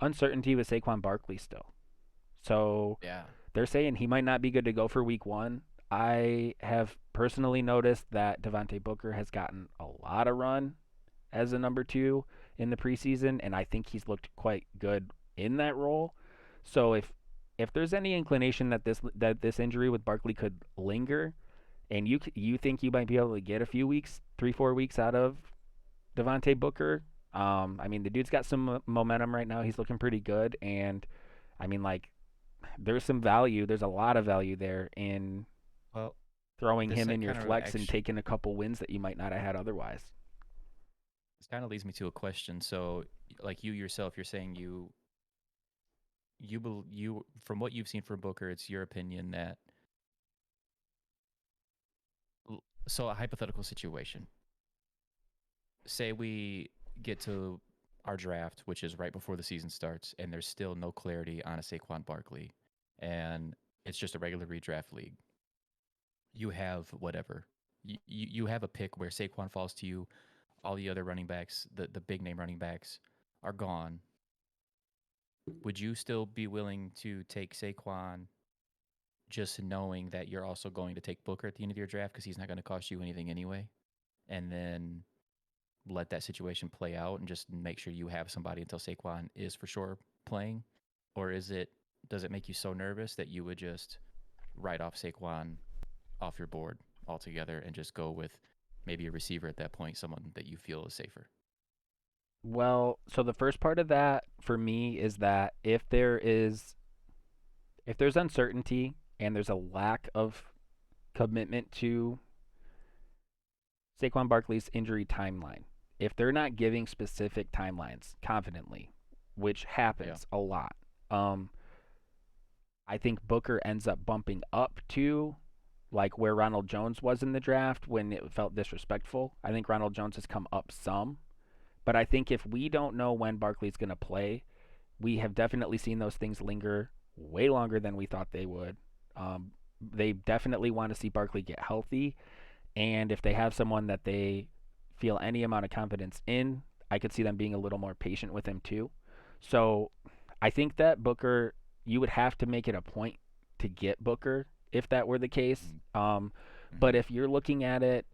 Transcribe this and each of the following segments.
uncertainty with Saquon Barkley still. So Yeah. they're saying he might not be good to go for week one. I have personally noticed that Devontae Booker has gotten a lot of run as a number two in the preseason, and I think he's looked quite good in that role. So if there's any inclination that this injury with Barkley could linger, and you think you might be able to get a few weeks, 3 4 weeks out of Devontae Booker, I mean the dude's got some momentum right now. He's looking pretty good, and I mean like there's some value. There's a lot of value there in Well, throwing this him in your kind of flex and actually taking a couple wins that you might not have had otherwise. this kind of leads me to a question. So, like you yourself, you're saying you from what you've seen from Booker, it's your opinion that so a hypothetical situation. Say we get to our draft, which is right before the season starts, and there's still no clarity on a Saquon Barkley, and it's just a regular redraft league. You have whatever. You have a pick where Saquon falls to you. All the other running backs, the big name running backs, are gone. Would you still be willing to take Saquon just knowing that you're also going to take Booker at the end of your draft because he's not going to cost you anything anyway? And then let that situation play out and just make sure you have somebody until Saquon is for sure playing? Or does it make you so nervous that you would just write off Saquon off your board altogether and just go with maybe a receiver at that point, someone that you feel is safer? Well, so the first part of that for me is that if there's uncertainty and there's a lack of commitment to Saquon Barkley's injury timeline, if they're not giving specific timelines confidently, which Yeah. happens a lot, um, I think Booker ends up bumping up to like where Ronald Jones was in the draft when it felt disrespectful. I think Ronald Jones has come up some, but I think if we don't know when Barkley's going to play, we have definitely seen those things linger way longer than we thought they would. They definitely want to see Barkley get healthy, and if they have someone that they feel any amount of confidence in, I could see them being a little more patient with him too. So I think that Booker, you would have to make it a point to get Booker if that were the case. But Mm-hmm. if you're looking at it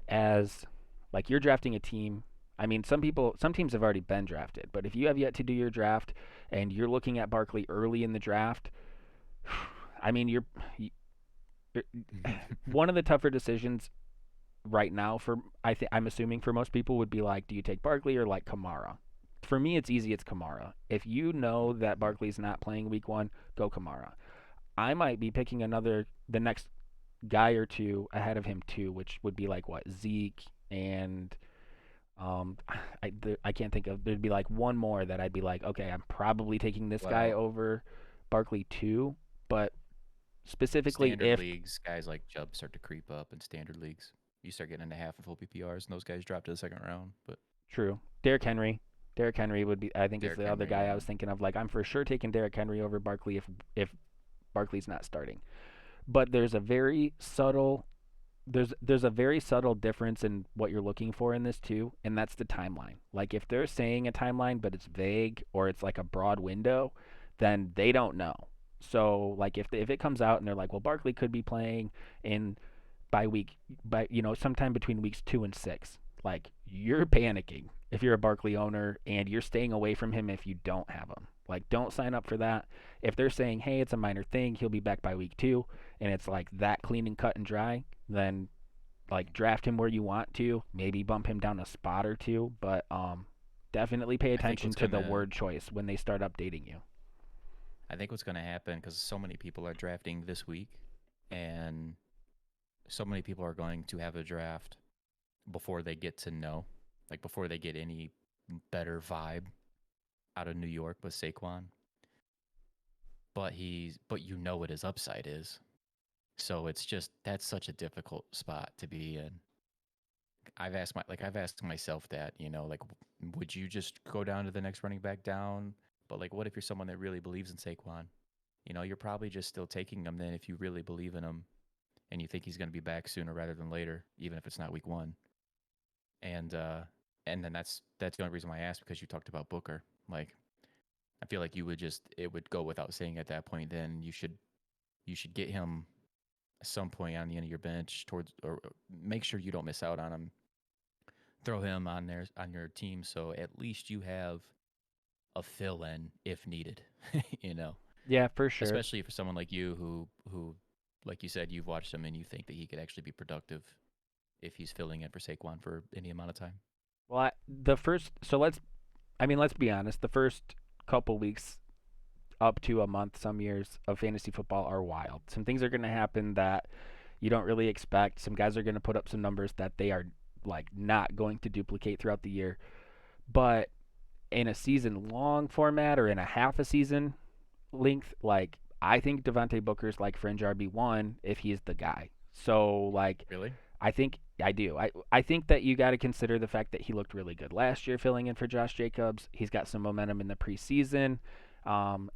as like you're drafting a team, I mean, some teams have already been drafted, but if you have yet to do your draft and you're looking at Barkley early in the draft, I mean, you're one of the tougher decisions right now for I'm assuming for most people would be like, do you take Barkley or like Kamara? For me, it's easy. It's Kamara. If you know that Barkley's not playing week one, go Kamara. I might be picking the next guy or two ahead of him too, which would be like what Zeke and um, I can't think of. There'd be like one more that I'd be like, okay, I'm probably taking this guy Well, over Barkley too, but specifically standard if leagues, guys like Chubb start to creep up in standard leagues. You start getting into half and full PPRs, and those guys drop to the second round. But true, Derrick Henry. Derrick Henry would be. I think is Derrick the other Henry, guy I yeah. was thinking of. Like I'm for sure taking Derrick Henry over Barkley if Barkley's not starting. But there's a very subtle difference in what you're looking for in this too, and that's the timeline. Like if they're saying a timeline but it's vague or it's like a broad window, then they don't know. So like if it comes out and they're like, well, Barkley could be playing in by week by sometime between weeks 2 and 6, like you're panicking if you're a Barkley owner and you're staying away from him if you don't have him. Like don't sign up for that. If they're saying, hey, it's a minor thing, he'll be back by week 2, and it's like that clean and cut and dry, then like draft him where you want to, maybe bump him down a spot or two, but definitely pay I think attention what's to the gonna word choice when they start updating you. I think what's gonna happen because so many people are drafting this week, and so many people are going to have a draft before they get to know, like before they get any better vibe out of New York with Saquon. But you know what his upside is. So it's just that's such a difficult spot to be in. I've asked myself that, like would you just go down to the next running back down? But like what if you're someone that really believes in Saquon? You're probably just still taking him then if you really believe in him and you think he's going to be back sooner rather than later, even if it's not week 1. And uh and then that's the only reason why I asked because you talked about Booker. Like I feel like it would go without saying at that point. Then you should get him at some point on the end of your bench towards, or make sure you don't miss out on him. Throw him on there on your team, so at least you have a fill in if needed. you know, Yeah, for sure. especially for someone like you who, like you said, you've watched him and you think that he could actually be productive if he's filling in for Saquon for any amount of time. Well, the first, so let's be honest. The first couple weeks up to a month, some years of fantasy football are wild. Some things are going to happen that you don't really expect. Some guys are going to put up some numbers that they are like not going to duplicate throughout the year. But in a season long format or in a half a season length, like I think Devontae Booker's like fringe RB1 if he's the guy. So like Really? I think I do. I think that you got to consider the fact that he looked really good last year filling in for Josh Jacobs. He's got some momentum in the preseason.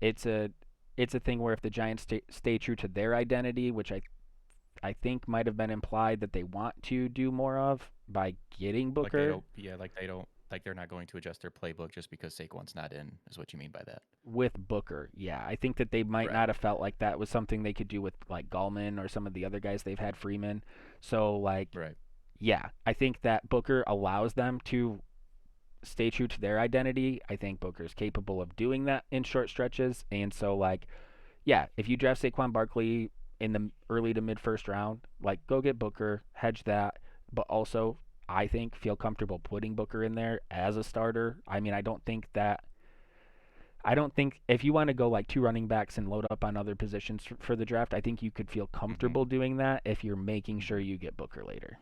It's a thing where if the Giants stay true to their identity, which I think might have been implied that they want to do more of by getting Like they Booker don't, yeah, like they don't, like they're not going to adjust their playbook just because Saquon's not in, is what you mean by that. with Booker. Yeah, I think that they might Right. not have felt like that was something they could do with like Gallman or some of the other guys they've had Freeman. So like Right. yeah, I think that Booker allows them to stay true to their identity. I think Booker's capable of doing that in short stretches. And so, like, yeah, if you draft Saquon Barkley in the early to mid first round, like, go get Booker, hedge that. But also, I think, feel comfortable putting Booker in there as a starter. I mean, I don't think if you want to go like two running backs and load up on other positions for the draft, I think you could feel Mm-hmm. comfortable doing that if you're making sure Mm-hmm. you get Booker later.